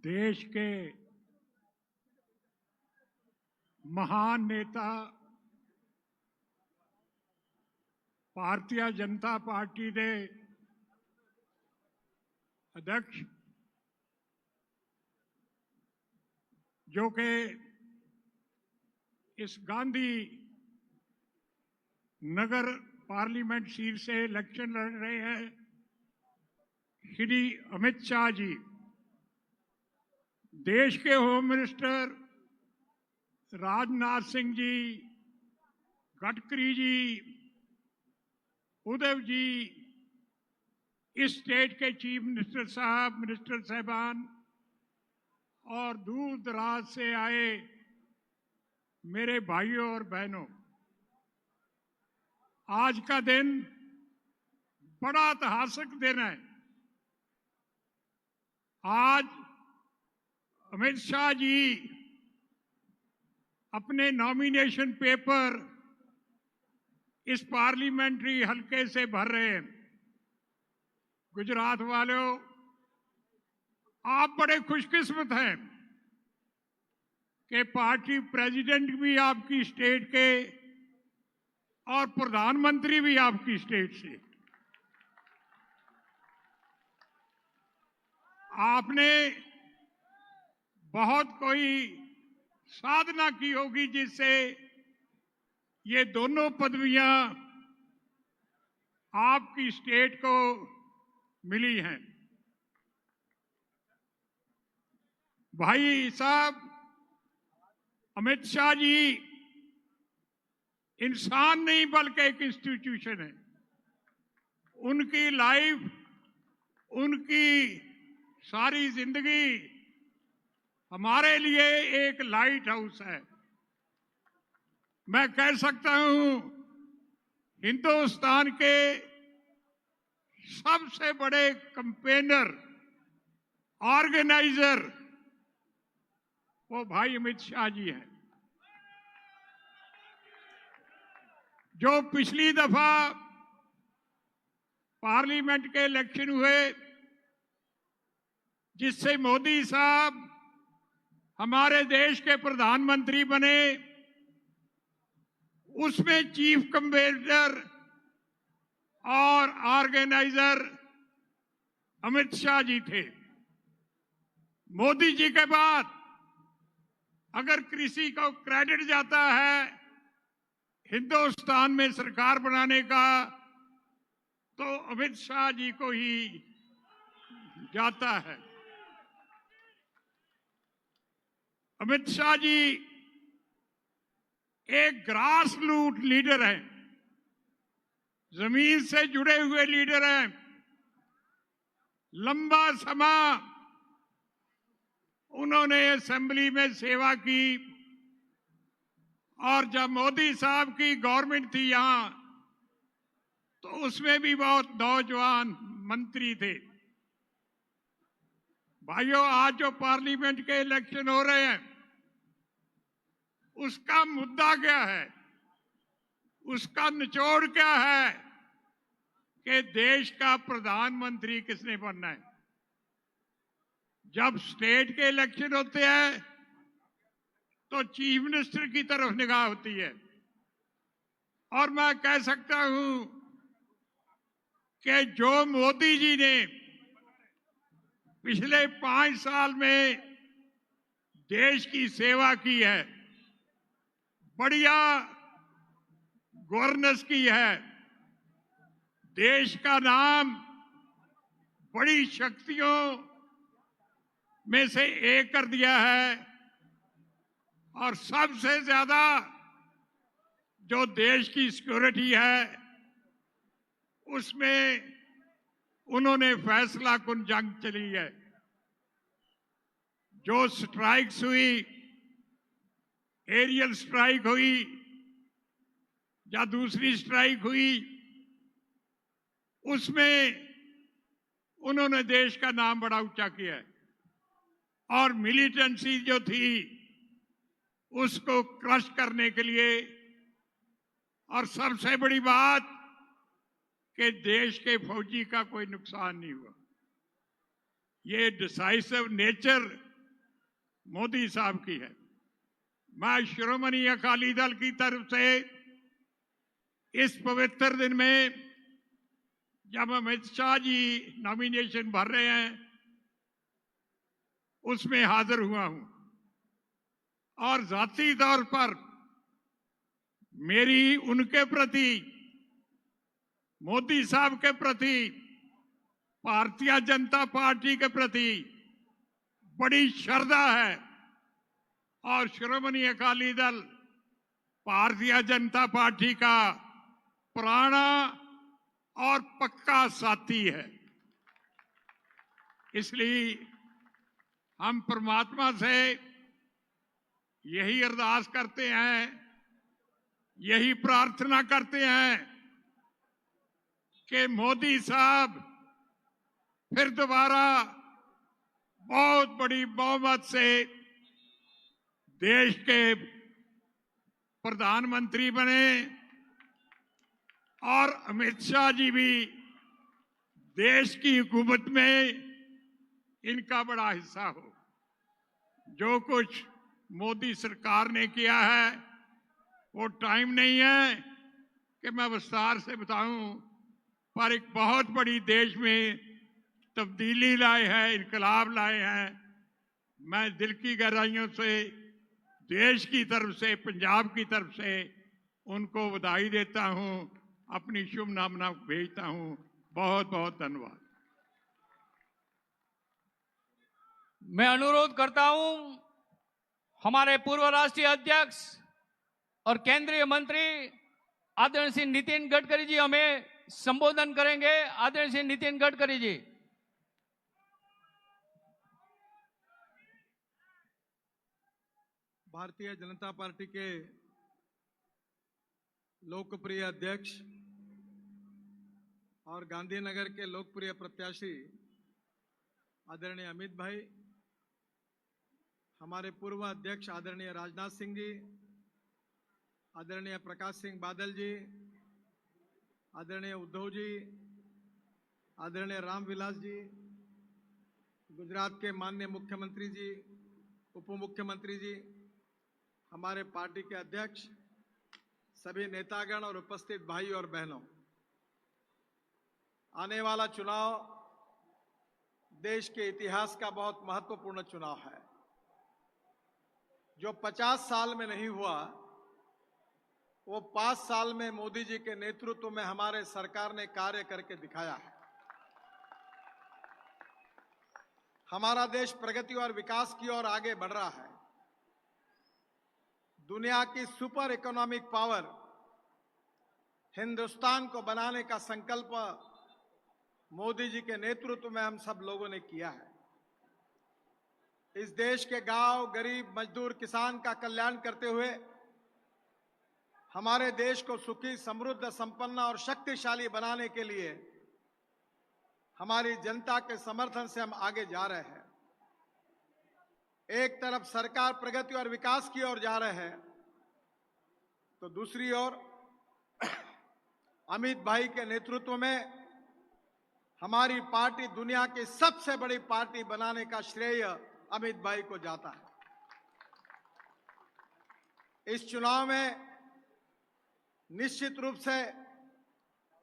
देश के महान नेता भारतीय जनता पार्टी के अध्यक्ष जो कि इस गांधी नगर पार्लियामेंट सीट से इलेक्शन लड़ रहे हैं, श्री अमित शाह जी, देश के होम मिनिस्टर राजनाथ सिंह जी, गडकरी जी, उद्धव जी, इस स्टेट के चीफ मिनिस्टर साहब, मिनिस्टर साहबान और दूर दराज से आए मेरे भाइयों और बहनों, आज का दिन बड़ा ऐतिहासिक दिन है। आज अमित शाह जी अपने नॉमिनेशन पेपर इस पार्लियामेंट्री हलके से भर रहे हैं। गुजरात वालों, आप बड़े खुशकिस्मत हैं कि पार्टी प्रेसिडेंट भी आपकी स्टेट के और प्रधानमंत्री भी आपकी स्टेट से। आपने बहुत कोई साधना की होगी जिससे ये दोनों पदवियां आपकी स्टेट को मिली हैं। भाई साहब, अमित शाह जी इंसान नहीं बल्कि एक इंस्टीट्यूशन है। उनकी लाइफ, उनकी सारी जिंदगी हमारे लिए एक लाइट हाउस है। मैं कह सकता हूं हिंदुस्तान के सबसे बड़े कंपेनर, ऑर्गेनाइजर वो भाई अमित शाह जी हैं, जो पिछली दफा पार्लियामेंट के इलेक्शन हुए जिससे मोदी साहब हमारे देश के प्रधानमंत्री बने, उसमें चीफ कंपेनर और ऑर्गेनाइजर अमित शाह जी थे। मोदी जी के बाद अगर किसी को क्रेडिट जाता है हिंदुस्तान में सरकार बनाने का, तो अमित शाह जी को ही जाता है। अमित शाह जी एक ग्रास रूट लीडर हैं, जमीन से जुड़े हुए लीडर हैं। लंबा समय उन्होंने असेंबली में सेवा की और जब मोदी साहब की गवर्नमेंट थी यहां, तो उसमें भी बहुत नौजवान मंत्री थे। भाइयों, आज जो पार्लियामेंट के इलेक्शन हो रहे हैं उसका मुद्दा क्या है, उसका निचोड़ क्या है कि देश का प्रधानमंत्री किसने बनना है। जब स्टेट के इलेक्शन होते हैं तो चीफ मिनिस्टर की तरफ निगाह होती है, और मैं कह सकता हूं कि जो मोदी जी ने पिछले 5 साल में देश की सेवा की है, बढ़िया गवर्नेंस की है, देश का नाम बड़ी शक्तियों में से एक कर दिया है, और सबसे ज्यादा जो देश की सिक्योरिटी है उसमें उन्होंने फैसला कुन जंग चली है। जो स्ट्राइक्स हुई, एरियल स्ट्राइक हुई या दूसरी स्ट्राइक हुई, उसमें उन्होंने देश का नाम बड़ा ऊंचा किया है, और मिलिटेंसी जो थी उसको क्रश करने के लिए, और सबसे बड़ी बात कि देश के फौजी का कोई नुकसान नहीं हुआ। ये डिसाइसिव नेचर मोदी साहब की है। मैं श्रोमणी अकाली दल की तरफ से इस पवित्र दिन में, जब अमित शाह जी नॉमिनेशन भर रहे हैं, उसमें हाजिर हुआ हूं और जाती तौर पर मेरी उनके प्रति, मोदी साहब के प्रति, भारतीय जनता पार्टी के प्रति बड़ी श्रद्धा है और श्रोमणी अकाली दल भारतीय जनता पार्टी का पुराना और पक्का साथी है। इसलिए हम परमात्मा से यही अरदास करते हैं, यही प्रार्थना करते हैं कि मोदी साहब फिर दोबारा बहुत बड़ी बहुमत से देश के प्रधानमंत्री बने और अमित शाह जी भी देश की हुकूमत में इनका बड़ा हिस्सा हो। जो कुछ मोदी सरकार ने किया है वो टाइम नहीं है कि मैं विस्तार से बताऊं, पर एक बहुत बड़ी देश में तब्दीली लाए हैं, इनकलाब लाए हैं। मैं दिल की गहराइयों से देश की तरफ से, पंजाब की तरफ से उनको बधाई देता हूं, अपनी शुभकामना भेजता हूं। बहुत बहुत धन्यवाद। मैं अनुरोध करता हूं हमारे पूर्व राष्ट्रीय अध्यक्ष और केंद्रीय मंत्री आदरणीय श्री नितिन गडकरी जी हमें संबोधन करेंगे। आदरणीय श्री नितिन गडकरी जी। भारतीय जनता पार्टी के लोकप्रिय अध्यक्ष और गांधीनगर के लोकप्रिय प्रत्याशी आदरणीय अमित भाई, हमारे पूर्व अध्यक्ष आदरणीय राजनाथ सिंह जी, आदरणीय प्रकाश सिंह बादल जी, आदरणीय उद्धव जी, आदरणीय रामविलास जी, गुजरात के माननीय मुख्यमंत्री जी, उप मुख्यमंत्री जी, हमारे पार्टी के अध्यक्ष, सभी नेतागण और उपस्थित भाई और बहनों, आने वाला चुनाव देश के इतिहास का बहुत महत्वपूर्ण चुनाव है। जो 50 साल में नहीं हुआ वो 5 साल में मोदी जी के नेतृत्व में हमारे सरकार ने कार्य करके दिखाया है। हमारा देश प्रगति और विकास की ओर आगे बढ़ रहा है। दुनिया की सुपर इकोनॉमिक पावर हिंदुस्तान को बनाने का संकल्प मोदी जी के नेतृत्व में हम सब लोगों ने किया है। इस देश के गांव, गरीब, मजदूर, किसान का कल्याण करते हुए हमारे देश को सुखी, समृद्ध, संपन्न और शक्तिशाली बनाने के लिए हमारी जनता के समर्थन से हम आगे जा रहे हैं। एक तरफ सरकार प्रगति और विकास की ओर जा रहे हैं तो दूसरी ओर अमित भाई के नेतृत्व में हमारी पार्टी दुनिया की सबसे बड़ी पार्टी बनाने का श्रेय अमित भाई को जाता है। इस चुनाव में निश्चित रूप से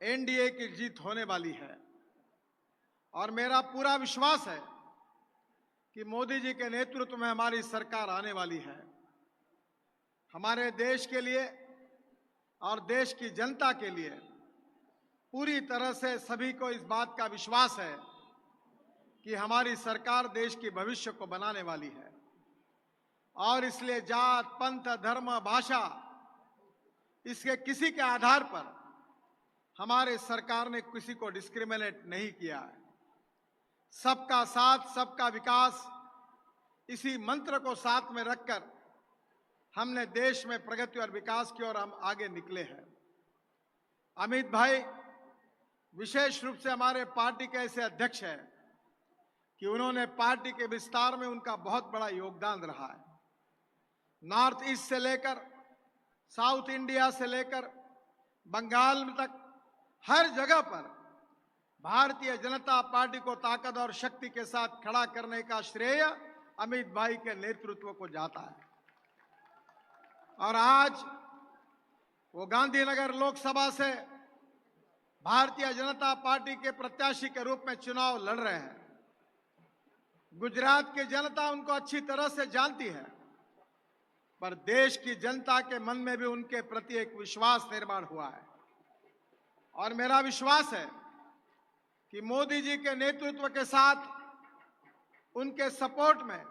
एनडीए की जीत होने वाली है और मेरा पूरा विश्वास है कि मोदी जी के नेतृत्व में हमारी सरकार आने वाली है। हमारे देश के लिए और देश की जनता के लिए पूरी तरह से सभी को इस बात का विश्वास है कि हमारी सरकार देश की भविष्य को बनाने वाली है और इसलिए जात, पंथ, धर्म, भाषा, इसके किसी के आधार पर हमारे सरकार ने किसी को डिस्क्रिमिनेट नहीं किया है। सबका साथ, सबका विकास, इसी मंत्र को साथ में रखकर हमने देश में प्रगति और विकास की ओर हम आगे निकले हैं। अमित भाई विशेष रूप से हमारे पार्टी के ऐसे अध्यक्ष हैं कि उन्होंने पार्टी के विस्तार में उनका बहुत बड़ा योगदान रहा है। नॉर्थ ईस्ट से लेकर साउथ इंडिया से लेकर बंगाल तक हर जगह पर भारतीय जनता पार्टी को ताकत और शक्ति के साथ खड़ा करने का श्रेय अमित भाई के नेतृत्व को जाता है। और आज वो गांधीनगर लोकसभा से भारतीय जनता पार्टी के प्रत्याशी के रूप में चुनाव लड़ रहे हैं। गुजरात की जनता उनको अच्छी तरह से जानती है, पर देश की जनता के मन में भी उनके प्रति एक विश्वास निर्माण हुआ है। और मेरा विश्वास है कि मोदी जी के नेतृत्व के साथ उनके सपोर्ट में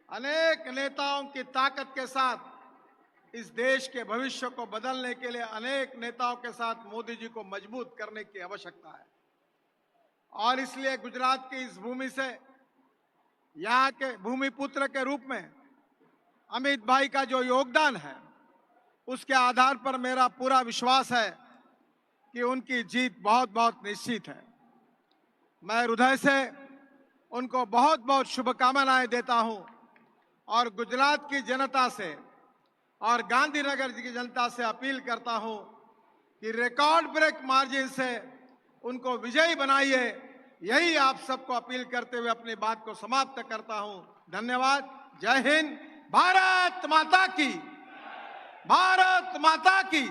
अनेक नेताओं की ताकत के साथ इस देश के भविष्य को बदलने के लिए अनेक नेताओं के साथ मोदी जी को मजबूत करने की आवश्यकता है। और इसलिए गुजरात की इस भूमि से, यहाँ के भूमिपुत्र के रूप में अमित भाई का जो योगदान है, उसके आधार पर मेरा पूरा विश्वास है कि उनकी जीत बहुत बहुत निश्चित है। मैं हृदय से उनको बहुत बहुत शुभकामनाएं देता हूं और गुजरात की जनता से और गांधीनगर की जनता से अपील करता हूं कि रिकॉर्ड ब्रेक मार्जिन से उनको विजयी बनाइए। यही आप सबको अपील करते हुए अपनी बात को समाप्त करता हूं। धन्यवाद। जय हिंद। भारत माता की, भारत माता की,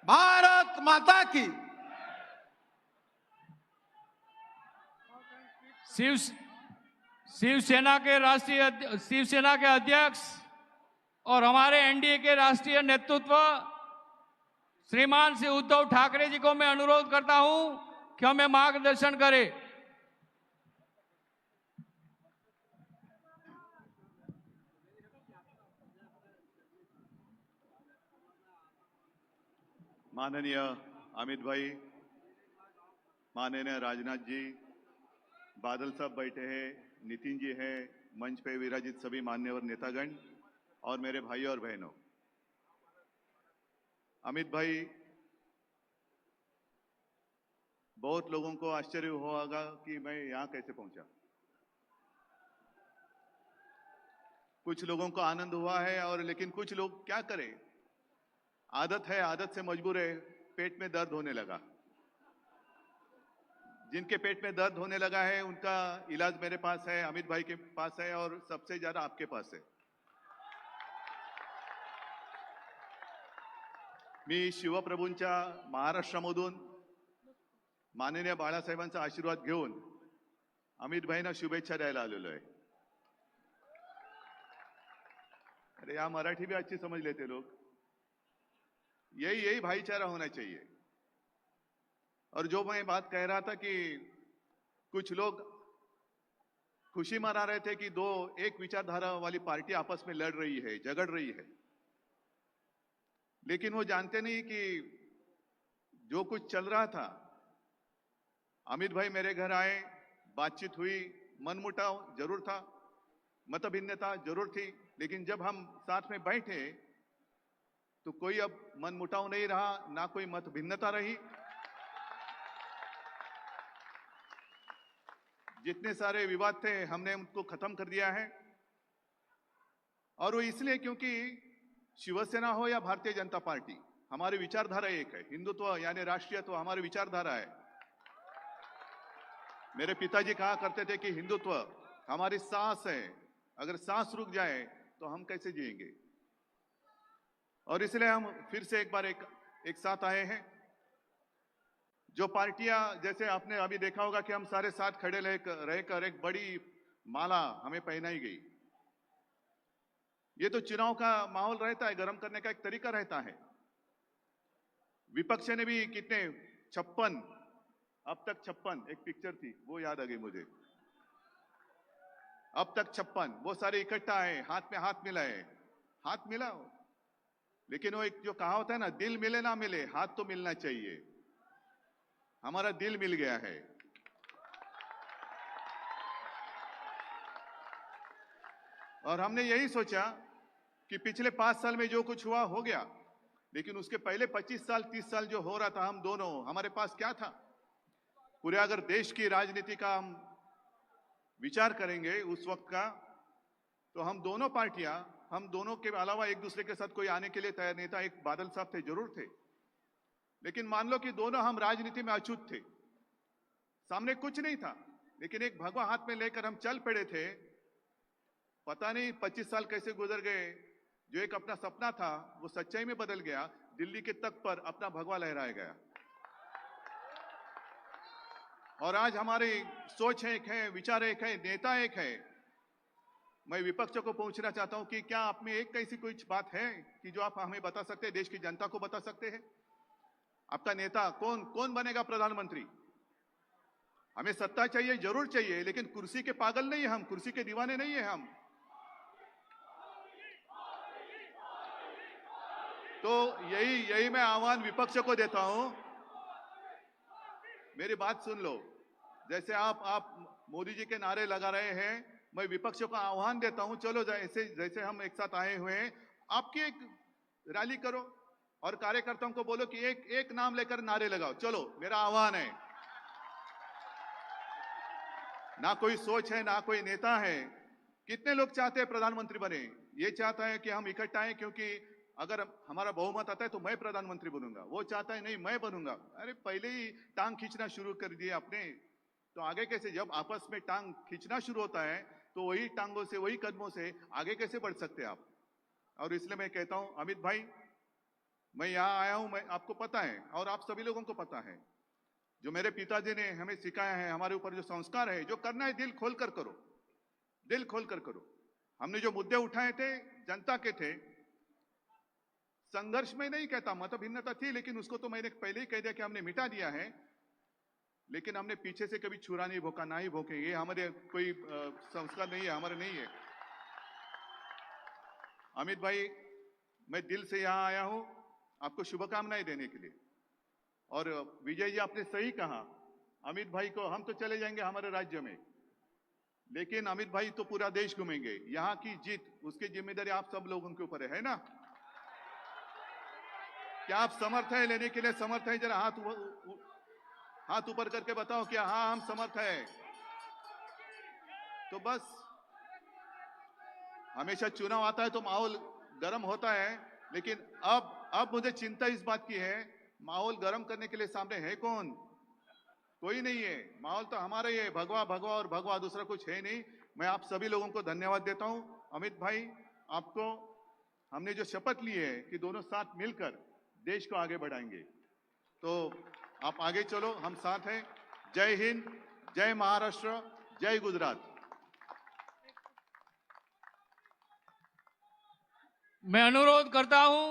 भारत माता की। शिवसेना के अध्यक्ष और हमारे एनडीए के राष्ट्रीय नेतृत्व श्रीमान श्री उद्धव ठाकरे जी को मैं अनुरोध करता हूं कि हमें मार्गदर्शन करें। माननीय अमित भाई, माननीय राजनाथ जी, बादल साहब बैठे हैं, नितिन जी हैं, मंच पे विराजित सभी मान्यवर नेतागण और मेरे भाई और बहनों, अमित भाई, बहुत लोगों को आश्चर्य हुआ होगा कि मैं यहां कैसे पहुंचा। कुछ लोगों को आनंद हुआ है, और लेकिन कुछ लोग क्या करें, आदत है, आदत से मजबूर है, पेट में दर्द होने लगा। जिनके पेट में दर्द होने लगा है उनका इलाज मेरे पास है, अमित भाई के पास है, और सबसे ज्यादा आपके पास है। मी शिवप्रभूंच्या महाराष्ट्रामधून माननीय बाळासाहेबांचा आशीर्वाद घेऊन अमित भाईंना शुभेच्छा द्यायला आलेलो आहे। अरे या मराठी भी अच्छी समझ लेते लोग। यही भाईचारा होना चाहिए। और जो मैं बात कह रहा था कि कुछ लोग खुशी मना रहे थे कि एक विचारधारा वाली पार्टी आपस में लड़ रही है, झगड़ रही है, लेकिन वो जानते नहीं कि जो कुछ चल रहा था, अमित भाई मेरे घर आए, बातचीत हुई, मनमुटाव जरूर था, मतभिन्नता जरूर थी, लेकिन जब हम साथ में बैठे तो कोई अब मनमुटाव नहीं रहा, ना कोई मतभिन्नता रही। जितने सारे विवाद थे हमने उनको खत्म कर दिया है। और वो इसलिए क्योंकि शिवसेना हो या भारतीय जनता पार्टी, हमारी विचारधारा एक है। हिंदुत्व यानी राष्ट्रीयत्व हमारी विचारधारा है। मेरे पिताजी कहा करते थे कि हिंदुत्व हमारी सांस है, अगर सांस रुक जाए तो हम कैसे जिएंगे। और इसलिए हम फिर से एक बार एक साथ आए हैं। जो पार्टियां, जैसे आपने अभी देखा होगा कि हम सारे साथ खड़े रहकर एक बड़ी माला हमें पहनाई गई। ये तो चुनाव का माहौल रहता है, गर्म करने का एक तरीका रहता है। विपक्ष ने भी कितने 56, अब तक 56, एक पिक्चर थी वो याद आ गई मुझे, अब तक 56, वो सारे इकट्ठा आए, हाथ में हाथ मिलाए, हाथ मिलाओ। लेकिन वो एक जो कहावत है ना, दिल मिले ना मिले, हाथ तो मिलना चाहिए। हमारा दिल मिल गया है। और हमने यही सोचा कि पिछले 5 साल में जो कुछ हुआ हो गया, लेकिन उसके पहले 25 साल 30 साल जो हो रहा था, हम दोनों, हमारे पास क्या था। पूरे अगर देश की राजनीति का हम विचार करेंगे उस वक्त का, तो हम दोनों पार्टियां, हम दोनों के अलावा एक दूसरे के साथ कोई आने के लिए तैयार नहीं था। एक बादल साहब थे, जरूर थे, लेकिन मान लो कि दोनों हम राजनीति में अछूत थे, सामने कुछ नहीं था, लेकिन एक भगवा हाथ में लेकर हम चल पड़े थे पता नहीं 25 साल कैसे गुजर गए। जो एक अपना सपना था वो सच्चाई में बदल गया। दिल्ली के तख्त पर अपना भगवा लहराया गया। और आज हमारी सोच एक है, विचार एक है, नेता एक है। मैं विपक्ष को पूछना चाहता हूं कि क्या आप में एक ऐसी कोई बात है कि जो आप हमें बता सकते हैं, देश की जनता को बता सकते हैं? आपका नेता कौन बनेगा प्रधानमंत्री? हमें सत्ता चाहिए, जरूर चाहिए, लेकिन कुर्सी के पागल नहीं है हम, कुर्सी के दीवाने नहीं है हम। तो यही मैं आह्वान विपक्ष को देता हूं। मेरी बात सुन लो। जैसे आप मोदी जी के नारे लगा रहे हैं, मैं विपक्ष को आह्वान देता हूं, चलो जैसे हम एक साथ आए हुए हैं, आपकी एक रैली करो और कार्यकर्ताओं को बोलो कि एक नाम लेकर नारे लगाओ। चलो, मेरा आह्वान है। ना कोई सोच है, ना कोई नेता है। कितने लोग चाहते हैं प्रधानमंत्री बने? ये चाहता है कि हम इकट्ठा आए, क्योंकि अगर हमारा बहुमत आता है तो मैं प्रधानमंत्री बनूंगा। वो चाहता है नहीं, मैं बनूंगा। अरे पहले ही टांग खींचना शुरू कर दिए आपने, तो आगे कैसे? जब आपस में टांग खींचना शुरू होता है तो वही टांगों से, वही कदमों से आगे कैसे बढ़ सकते हैं आप? और इसलिए मैं कहता हूं, अमित भाई, मैं यहां आया हूं, मैं आपको पता है और आप सभी लोगों को पता है, जो मेरे पिताजी ने हमें सिखाया है, हमारे ऊपर जो संस्कार है, जो करना है दिल खोलकर करो, दिल खोलकर करो। हमने जो मुद्दे उठाए थे, जनता के थे। संघर्ष में नहीं कहता, मतभिन्नता थी, लेकिन उसको तो मैंने पहले ही कह दिया कि हमने मिटा दिया है। लेकिन हमने पीछे से कभी छुरा नहीं भोंका, ना ही भोंकेंगे। हमारे कोई संस्कार नहीं है, हमारे नहीं है। अमित भाई, मैं दिल से यहां आया हूं आपको शुभकामनाएं देने के लिए। और विजय जी, आपने सही कहा, अमित भाई को हम तो चले जाएंगे हमारे राज्य में, लेकिन अमित भाई तो पूरा देश घूमेंगे। यहां की जीत, उसकी जिम्मेदारी आप सब लोगों के ऊपर है ना? क्या आप समर्थ है लेने के लिए? समर्थ है? जरा हाथ ऊपर करके बताओ क्या हाँ हम समर्थ है। तो बस, हमेशा चुनाव आता है तो माहौल गर्म होता है, लेकिन अब मुझे चिंता इस बात की है, माहौल गर्म करने के लिए सामने है कौन? कोई नहीं है। माहौल तो हमारा ही है, भगवा भगवा और भगवा, दूसरा कुछ है नहीं। मैं आप सभी लोगों को धन्यवाद देता हूं। अमित भाई, आपको हमने जो शपथ ली है कि दोनों साथ मिलकर देश को आगे बढ़ाएंगे, तो आप आगे चलो, हम साथ हैं। जय हिंद, जय महाराष्ट्र, जय गुजरात। मैं अनुरोध करता हूं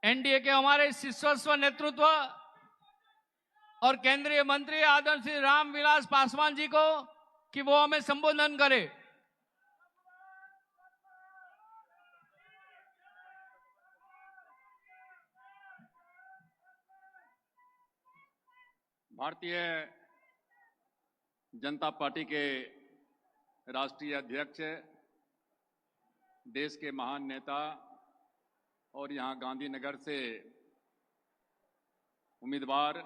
एनडीए के हमारे शीर्षस्थ नेतृत्व और केंद्रीय मंत्री आदरणीय श्री रामविलास पासवान जी को कि वो हमें संबोधन करें। भारतीय जनता पार्टी के राष्ट्रीय अध्यक्ष, देश के महान नेता और यहाँ गांधीनगर से उम्मीदवार,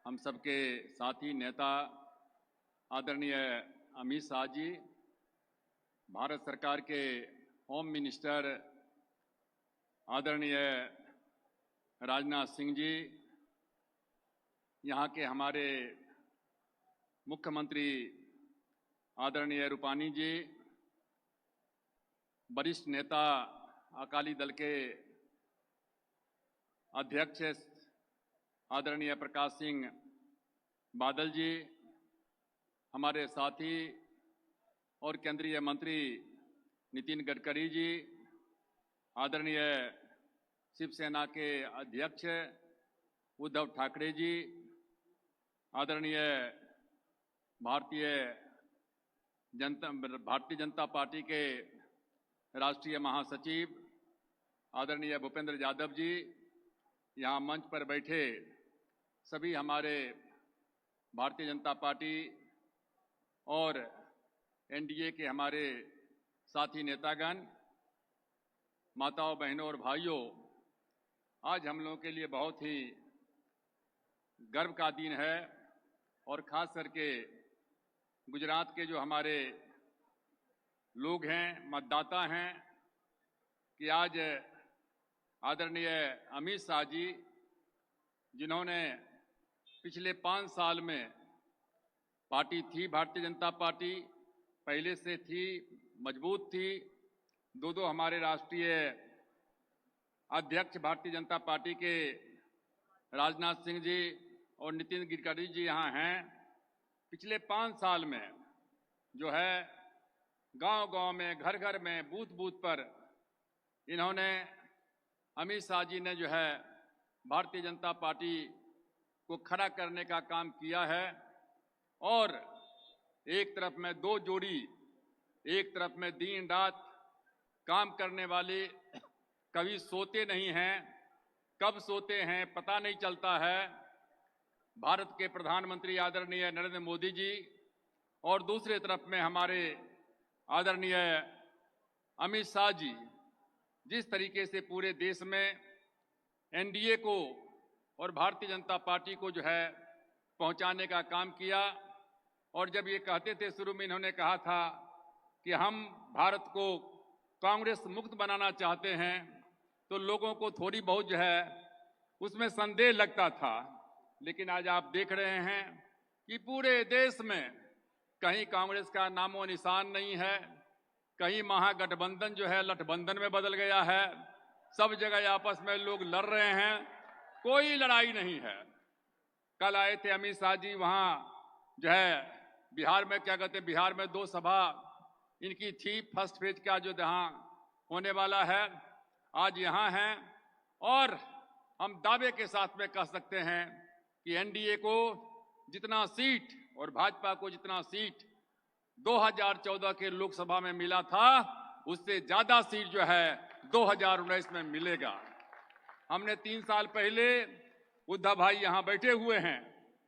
हम सबके साथी नेता आदरणीय अमित शाह जी, भारत सरकार के होम मिनिस्टर आदरणीय राजनाथ सिंह जी, यहाँ के हमारे मुख्यमंत्री आदरणीय रूपानी जी, वरिष्ठ नेता अकाली दल के अध्यक्ष आदरणीय प्रकाश सिंह बादल जी, हमारे साथी और केंद्रीय मंत्री नितिन गडकरी जी, आदरणीय शिवसेना के अध्यक्ष उद्धव ठाकरे जी, आदरणीय भारतीय जनता पार्टी के राष्ट्रीय महासचिव आदरणीय भूपेंद्र यादव जी, यहाँ मंच पर बैठे सभी हमारे भारतीय जनता पार्टी और एनडीए के हमारे साथी नेतागण, माताओं, बहनों और भाइयों, आज हम लोगों के लिए बहुत ही गर्व का दिन है। और खास करके गुजरात के जो हमारे लोग हैं, मतदाता हैं, कि आज आदरणीय अमित शाह जी, जिन्होंने पिछले 5 साल में, पार्टी थी भारतीय जनता पार्टी, पहले से थी, मजबूत थी। दो हमारे राष्ट्रीय अध्यक्ष भारतीय जनता पार्टी के राजनाथ सिंह जी और नितिन गडकरी जी यहाँ हैं। पिछले 5 साल में जो है गांव-गांव में, घर-घर में, बूथ-बूथ पर इन्होंने, अमित शाह जी ने जो है भारतीय जनता पार्टी को खड़ा करने का काम किया है। और एक तरफ में 2 जोड़ी, एक तरफ में दिन रात काम करने वाले, कभी सोते नहीं हैं, कब सोते हैं पता नहीं चलता है, भारत के प्रधानमंत्री आदरणीय नरेंद्र मोदी जी, और दूसरे तरफ में हमारे आदरणीय अमित शाह जी, जिस तरीके से पूरे देश में एनडीए को और भारतीय जनता पार्टी को जो है पहुंचाने का काम किया। और जब ये कहते थे, शुरू में इन्होंने कहा था कि हम भारत को कांग्रेस मुक्त बनाना चाहते हैं, तो लोगों को थोड़ी बहुत जो है उसमें संदेह लगता था। लेकिन आज आप देख रहे हैं कि पूरे देश में कहीं कांग्रेस का नामो निशान नहीं है, कहीं महागठबंधन जो है लठबंधन में बदल गया है। सब जगह आपस में लोग लड़ रहे हैं, कोई लड़ाई नहीं है। कल आए थे अमित शाह जी, वहां जो है बिहार में, क्या कहते हैं, बिहार में 2 सभा इनकी थी, फर्स्ट फेज का जो यहाँ होने वाला है, आज यहाँ हैं। और हम दावे के साथ में कह सकते हैं कि एनडीए को जितना सीट और भाजपा को जितना सीट 2014 के लोकसभा में मिला था, उससे ज्यादा सीट जो है 2019 में मिलेगा। हमने 3 साल पहले, उद्धव भाई यहाँ बैठे हुए हैं,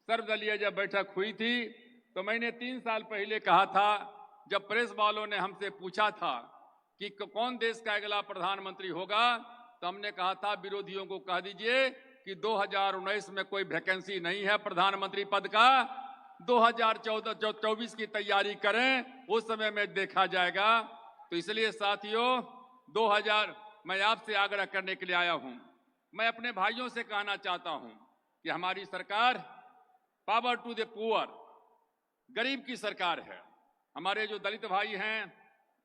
सर्वदलीय जब बैठक हुई थी तो मैंने 3 साल पहले कहा था, जब प्रेस वालों ने हमसे पूछा था कि कौन देश का अगला प्रधानमंत्री होगा, तो हमने कहा था विरोधियों को कह दीजिए कि 2019 में कोई वैकेंसी नहीं है प्रधानमंत्री पद का, 2024 की तैयारी करें, उस समय में देखा जाएगा। तो इसलिए साथियों, मैं आपसे आग्रह करने के लिए आया हूं। मैं अपने भाइयों से कहना चाहता हूं कि हमारी सरकार पावर टू द पुअर, गरीब की सरकार है। हमारे जो दलित भाई हैं,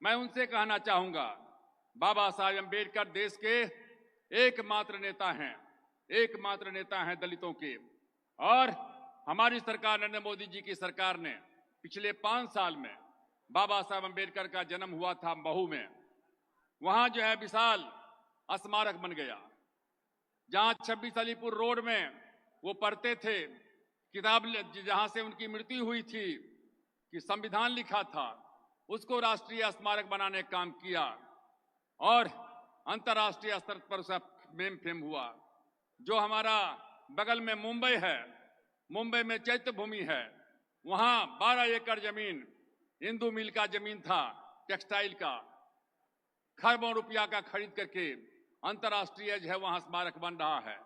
मैं उनसे कहना चाहूंगा, बाबा साहब अम्बेडकर देश के एकमात्र नेता हैं, एकमात्र नेता हैं दलितों के। और हमारी सरकार, नरेंद्र मोदी जी की सरकार ने पिछले 5 साल में, बाबा साहब अम्बेडकर का जन्म हुआ था महू में, वहां जो है विशाल स्मारक बन गया। जहां 26 अलीपुर रोड में वो पढ़ते थे, किताब जहां से उनकी मृत्यु हुई थी, कि संविधान लिखा था, उसको राष्ट्रीय स्मारक बनाने का काम किया और अंतर्राष्ट्रीय स्तर पर उसका नेम फेम हुआ। जो हमारा बगल में मुंबई है, मुंबई में चैत्य भूमि है, वहां 12 एकड़ जमीन हिंदू मिल का जमीन था, टेक्सटाइल का, खरबों रुपया का खरीद करके अंतर्राष्ट्रीय जो है वहां स्मारक बन रहा है।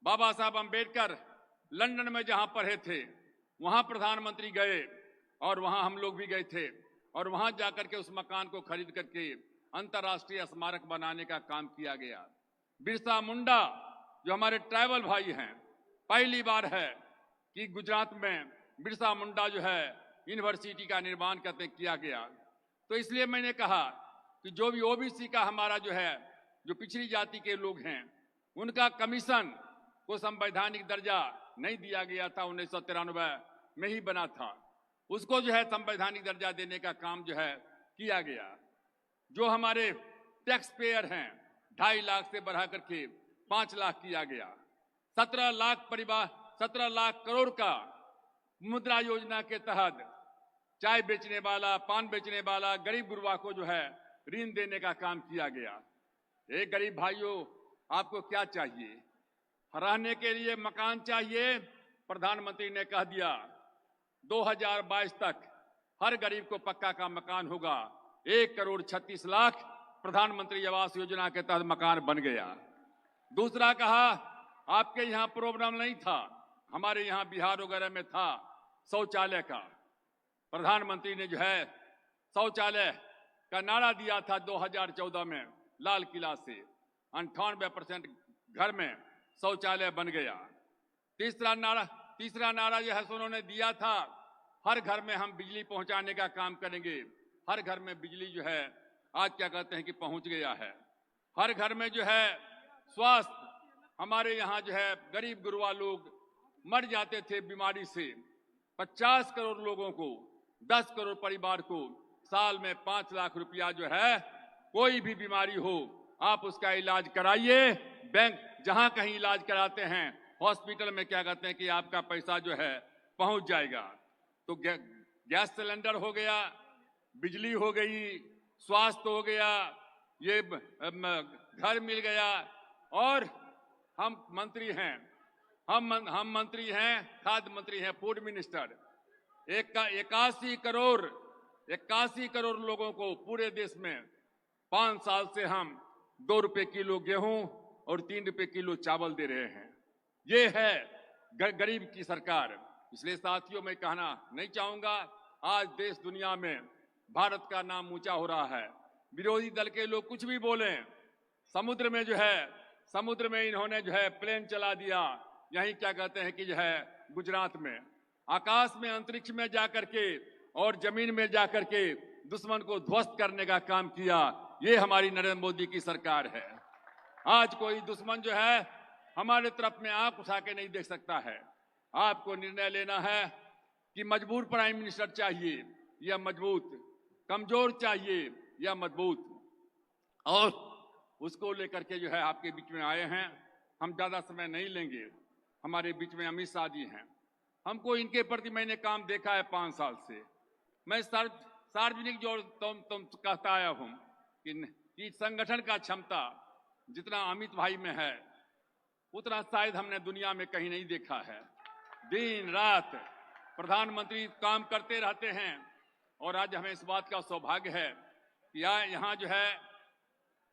बाबा साहब अम्बेडकर लंदन में जहां पढ़े थे, वहां प्रधानमंत्री गए और वहां हम लोग भी गए थे, और वहां जाकर के उस मकान को खरीद करके अंतर्राष्ट्रीय स्मारक बनाने का काम किया गया। बिरसा मुंडा जो हमारे ट्राइबल भाई हैं, पहली बार है कि गुजरात में बिरसा मुंडा जो है यूनिवर्सिटी का निर्माण करते किया गया। तो इसलिए मैंने कहा कि जो भी ओबीसी का हमारा जो है, जो पिछड़ी जाति के लोग हैं, उनका कमीशन को संवैधानिक दर्जा नहीं दिया गया था, 1993 में ही बना था, उसको जो है संवैधानिक दर्जा देने का काम जो है किया गया। जो हमारे टैक्स पेयर हैं, 2.5 लाख से बढ़ा करके 5 लाख किया गया। 17 लाख करोड़ का मुद्रा योजना के तहत चाय बेचने वाला, पान बेचने वाला गरीब गुरबा को जो है ऋण देने का काम किया गया। एक गरीब भाइयों, आपको क्या चाहिए? रहने के लिए मकान चाहिए। प्रधानमंत्री ने कह दिया 2022 तक हर गरीब को पक्का का मकान होगा। 1,36,00,000 प्रधानमंत्री आवास योजना के तहत मकान बन गया। दूसरा कहा, आपके यहां प्रॉब्लम नहीं था, हमारे यहां बिहार वगैरह में था शौचालय का। प्रधानमंत्री ने जो है शौचालय का नारा दिया था 2014 में लाल किला से, 98% घर में शौचालय बन गया। तीसरा नारा जो है उन्होंने दिया था, हर घर में हम बिजली पहुंचाने का काम करेंगे। हर घर में बिजली जो है आज क्या कहते हैं कि पहुंच गया है। हर घर में जो है स्वास्थ्य, हमारे यहाँ जो है गरीब गुरबा लोग मर जाते थे बीमारी से, 50 करोड़ लोगों को, 10 करोड़ परिवार को साल में 5 लाख रुपया जो है, कोई भी बीमारी हो आप उसका इलाज कराइए। बैंक जहां कहीं इलाज कराते हैं, हॉस्पिटल में क्या कहते हैं कि आपका पैसा जो है पहुंच जाएगा। तो गैस सिलेंडर हो गया, बिजली हो गई, स्वास्थ्य हो गया, ये घर मिल गया। और हम मंत्री हैं, हम मंत्री हैं, खाद्य मंत्री हैं, फूड मिनिस्टर। 81 करोड़ लोगों को पूरे देश में 5 साल से हम 2 रुपए किलो गेहूं और 3 रुपए किलो चावल दे रहे हैं। ये है गरीब की सरकार। इसलिए साथियों, मैं कहना नहीं चाहूंगा, आज देश दुनिया में भारत का नाम ऊंचा हो रहा है। विरोधी दल के लोग कुछ भी बोलें, समुद्र में जो है, समुद्र में इन्होंने जो है प्लेन चला दिया, यहीं क्या कहते हैं कि जो है गुजरात में, आकाश में अंतरिक्ष में जाकर के और जमीन में जाकर के दुश्मन को ध्वस्त करने का काम किया। ये हमारी नरेंद्र मोदी की सरकार है। आज कोई दुश्मन जो है हमारे तरफ में आंख उठा के नहीं देख सकता है। आपको निर्णय लेना है कि मजबूर प्राइम मिनिस्टर चाहिए या मजबूत, कमजोर चाहिए या मजबूत, और उसको लेकर के जो है आपके बीच में आए हैं। हम ज्यादा समय नहीं लेंगे। हमारे बीच में अमित शाह जी हैं। हमको इनके प्रति मैंने काम देखा है 5 साल से। मैं सार्वजनिक जो तुम कहता आया हूं कि संगठन का क्षमता जितना अमित भाई में है, उतना शायद हमने दुनिया में कहीं नहीं देखा है। दिन रात प्रधानमंत्री काम करते रहते हैं। और आज हमें इस बात का सौभाग्य है कि यहाँ जो है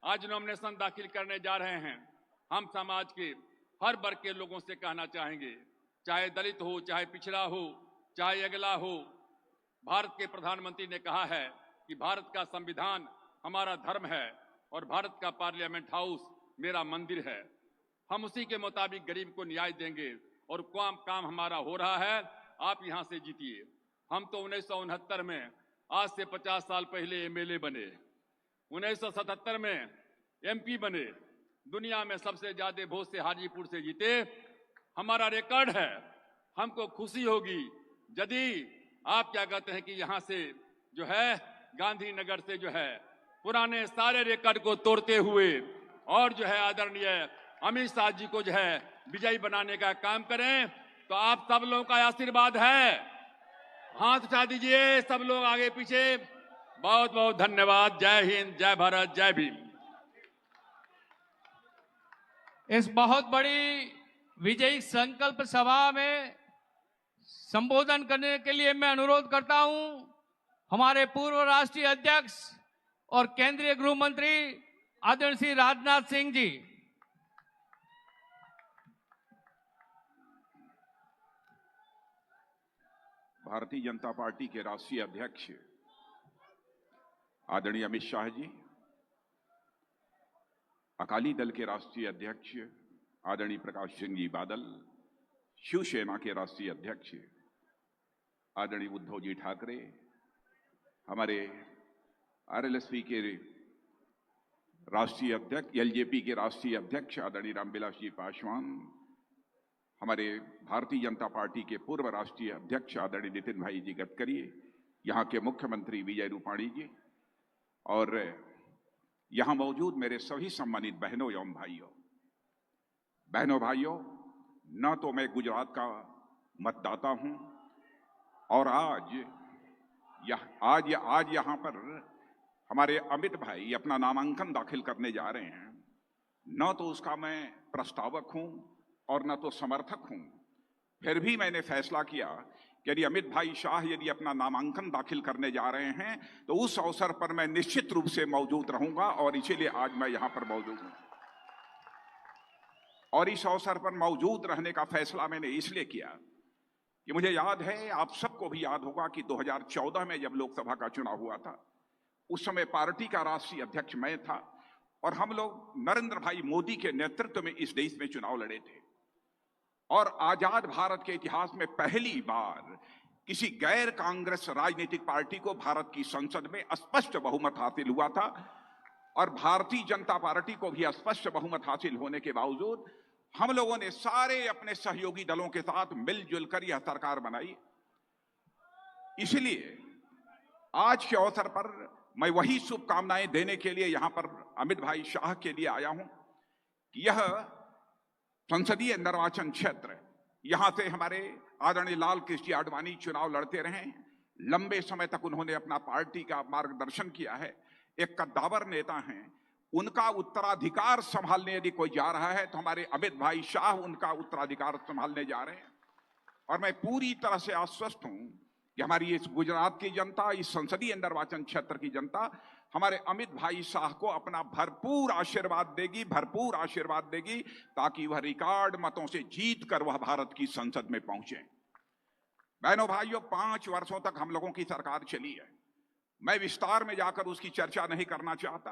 आज नॉमिनेशन दाखिल करने जा रहे हैं। हम समाज के हर वर्ग के लोगों से कहना चाहेंगे, चाहे दलित हो, चाहे पिछड़ा हो, चाहे अगला हो, भारत के प्रधानमंत्री ने कहा है कि भारत का संविधान हमारा धर्म है और भारत का पार्लियामेंट हाउस मेरा मंदिर है। हम उसी के मुताबिक गरीब को न्याय देंगे और काम हमारा हो रहा है। आप यहां से जीतिए। हम तो 1969 में, आज से 50 साल पहले एमएलए बने, 1977 में एमपी बने, दुनिया में सबसे ज्यादा वोट से हाजीपुर से जीते। हमारा रिकॉर्ड है। हमको खुशी होगी यदि आप क्या कहते हैं कि यहां से जो है गांधीनगर से जो है पुराने सारे रिकॉर्ड को तोड़ते हुए और जो है आदरणीय अमित शाह जी को जो है विजयी बनाने का काम करें। तो आप सब लोगों का आशीर्वाद है। हाथ उठा दीजिए सब लोग आगे पीछे। बहुत बहुत धन्यवाद। जय हिंद, जय भारत, जय भीम। इस बहुत बड़ी विजयी संकल्प सभा में संबोधन करने के लिए मैं अनुरोध करता हूं हमारे पूर्व राष्ट्रीय अध्यक्ष और केंद्रीय गृह मंत्री आदरणीय श्री राजनाथ सिंह जी। भारतीय जनता पार्टी के राष्ट्रीय अध्यक्ष आदरणीय अमित शाह जी, अकाली दल के राष्ट्रीय अध्यक्ष आदरणीय प्रकाश सिंह जी बादल, शिवसेना के राष्ट्रीय अध्यक्ष आदरणीय उद्धव जी ठाकरे, हमारे आरएलएसपी के राष्ट्रीय अध्यक्ष, एलजेपी के राष्ट्रीय अध्यक्ष आदरणीय रामविलास जी पासवान, हमारे भारतीय जनता पार्टी के पूर्व राष्ट्रीय अध्यक्ष आदरणीय नितिन भाई जी गडकरी, यहाँ के मुख्यमंत्री विजय रूपाणी जी, और यहाँ मौजूद मेरे सभी सम्मानित बहनों एवं भाइयों, न तो मैं गुजरात का मतदाता हूं और आज यहाँ पर हमारे अमित भाई अपना नामांकन दाखिल करने जा रहे हैं, न तो उसका मैं प्रस्तावक हूं और न तो समर्थक हूं। फिर भी मैंने फैसला किया कि यदि अमित भाई शाह यदि अपना नामांकन दाखिल करने जा रहे हैं तो उस अवसर पर मैं निश्चित रूप से मौजूद रहूंगा और इसीलिए आज मैं यहां पर मौजूद हूं। और इस अवसर पर मौजूद रहने का फैसला मैंने इसलिए किया कि मुझे याद है, आप सबको भी याद होगा कि 2014 में जब लोकसभा का चुनाव हुआ था, उस समय पार्टी का राष्ट्रीय अध्यक्ष मैं था और हम लोग नरेंद्र भाई मोदी के नेतृत्व में इस देश में चुनाव लड़े थे। और आजाद भारत के इतिहास में पहली बार किसी गैर कांग्रेस राजनीतिक पार्टी को भारत की संसद में स्पष्ट बहुमत हासिल हुआ था और भारतीय जनता पार्टी को भी स्पष्ट बहुमत हासिल होने के बावजूद हम लोगों ने सारे अपने सहयोगी दलों के साथ मिलजुल कर यह सरकार बनाई। इसलिए आज के अवसर पर मैं वही शुभकामनाएं देने के लिए यहां पर अमित भाई शाह के लिए आया हूं कि यह संसदीय निर्वाचन क्षेत्र, यहां से हमारे आदरणीय लाल कृष्ण आडवाणी चुनाव लड़ते रहे, लंबे समय तक उन्होंने अपना पार्टी का मार्गदर्शन किया है, एक कद्दावर नेता हैं, उनका उत्तराधिकार संभालने यदि कोई जा रहा है तो हमारे अमित भाई शाह उनका उत्तराधिकार संभालने जा रहे हैं। और मैं पूरी तरह से आश्वस्त हूं कि हमारी इस गुजरात की जनता, इस संसदीय निर्वाचन क्षेत्र की जनता हमारे अमित भाई शाह को अपना भरपूर आशीर्वाद देगी ताकि वह रिकॉर्ड मतों से जीत कर वह भारत की संसद में पहुंचे। बहनों भाइयों, 5 वर्षों तक हम लोगों की सरकार चली है। मैं विस्तार में जाकर उसकी चर्चा नहीं करना चाहता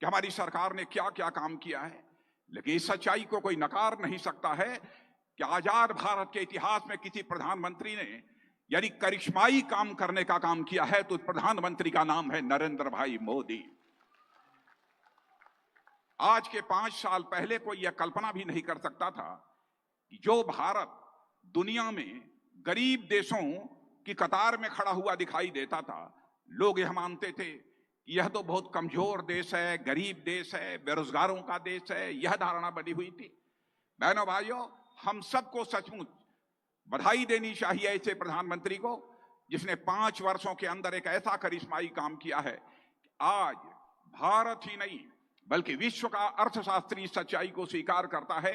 कि हमारी सरकार ने क्या क्या काम किया है, लेकिन इस सच्चाई को कोई नकार नहीं सकता है कि आजाद भारत के इतिहास में किसी प्रधानमंत्री ने यानी करिश्माई काम करने का काम किया है तो प्रधानमंत्री का नाम है नरेंद्र भाई मोदी। आज के 5 साल पहले कोई यह कल्पना भी नहीं कर सकता था कि जो भारत दुनिया में गरीब देशों की कतार में खड़ा हुआ दिखाई देता था, लोग यह मानते थे कि यह तो बहुत कमजोर देश है, गरीब देश है, बेरोजगारों का देश है, यह धारणा बनी हुई थी। बहनों भाइयों, हम सबको सचमुच बधाई देनी चाहिए ऐसे प्रधानमंत्री को जिसने 5 वर्षों के अंदर एक ऐसा करिश्माई काम किया है कि आज भारत ही नहीं बल्कि विश्व का अर्थशास्त्री सच्चाई को स्वीकार करता है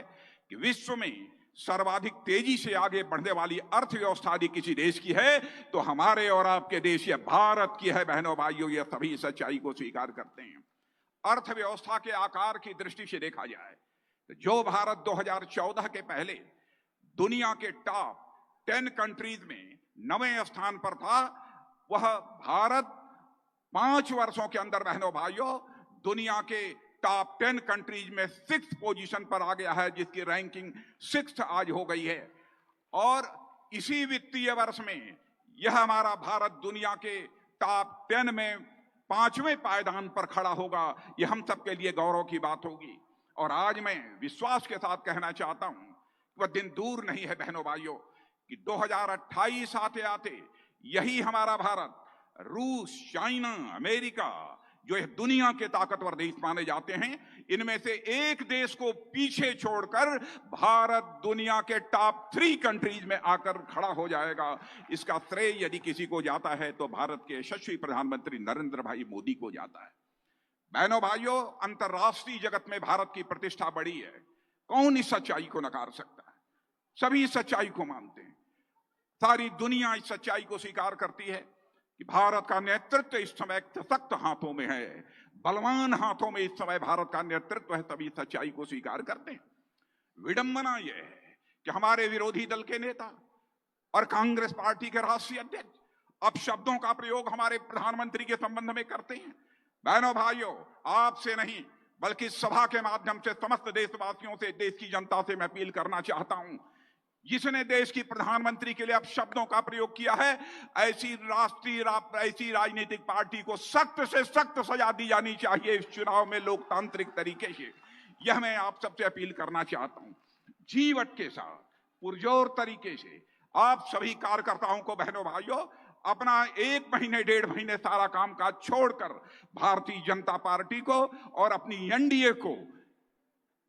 कि विश्व में सर्वाधिक तेजी से आगे बढ़ने वाली अर्थव्यवस्था यदि किसी देश की है तो हमारे और आपके देश, यह भारत की है। बहनों भाइयों, यह सभी सच्चाई को स्वीकार करते हैं। अर्थव्यवस्था के आकार की दृष्टि से देखा जाए तो जो भारत 2014 के पहले दुनिया के टॉप 10 कंट्रीज में 9वें स्थान पर था, वह भारत 5 वर्षों के अंदर बहनों भाइयों दुनिया के टॉप 10 कंट्रीज में 6th पोजीशन पर आ गया है, जिसकी रैंकिंग 6th आज हो गई है। और इसी वित्तीय वर्ष में यह हमारा भारत दुनिया के टॉप 10 में 5वें पायदान पर खड़ा होगा। यह हम सबके लिए गौरव की बात होगी। और आज मैं विश्वास के साथ कहना चाहता हूं वह दिन दूर नहीं है बहनों भाइयों कि 2028 आते आते यही हमारा भारत रूस, चाइना, अमेरिका जो है दुनिया के ताकतवर देश माने जाते हैं, इनमें से एक देश को पीछे छोड़कर भारत दुनिया के टॉप 3 कंट्रीज में आकर खड़ा हो जाएगा। इसका श्रेय यदि किसी को जाता है तो भारत के यशस्वी प्रधानमंत्री नरेंद्र भाई मोदी को जाता है। बहनों भाइयों, अंतर्राष्ट्रीय जगत में भारत की प्रतिष्ठा बढ़ी है। कौन इस सच्चाई को नकार सकता है? सभी इस सच्चाई को मानते हैं। सारी दुनिया इस सच्चाई को स्वीकार करती है कि भारत का नेतृत्व इस समय सशक्त हाथों में है, बलवान हाथों में इस समय भारत का नेतृत्व है। सभी सच्चाई को स्वीकार करते हैं। विडंबना यह है कि हमारे विरोधी दल के नेता और कांग्रेस पार्टी के राष्ट्रीय अध्यक्ष अब शब्दों का प्रयोग हमारे प्रधानमंत्री के संबंध में करते हैं। बहनों भाइयों, आपसे नहीं बल्कि सभा के माध्यम से समस्त देशवासियों से, देश की जनता से मैं अपील करना चाहता हूं, जिसने देश की प्रधानमंत्री के लिए अब शब्दों का प्रयोग किया है, ऐसी राजनीतिक पार्टी को सख्त से सख्त सजा दी जानी चाहिए इस चुनाव में लोकतांत्रिक तरीके से। यह मैं आप सबसे अपील करना चाहता हूं। जीवट के साथ पुरजोर तरीके से आप सभी कार्यकर्ताओं को बहनों भाइयों अपना 1 महीने 1.5 महीने सारा कामकाज छोड़कर भारतीय जनता पार्टी को और अपनी एनडीए को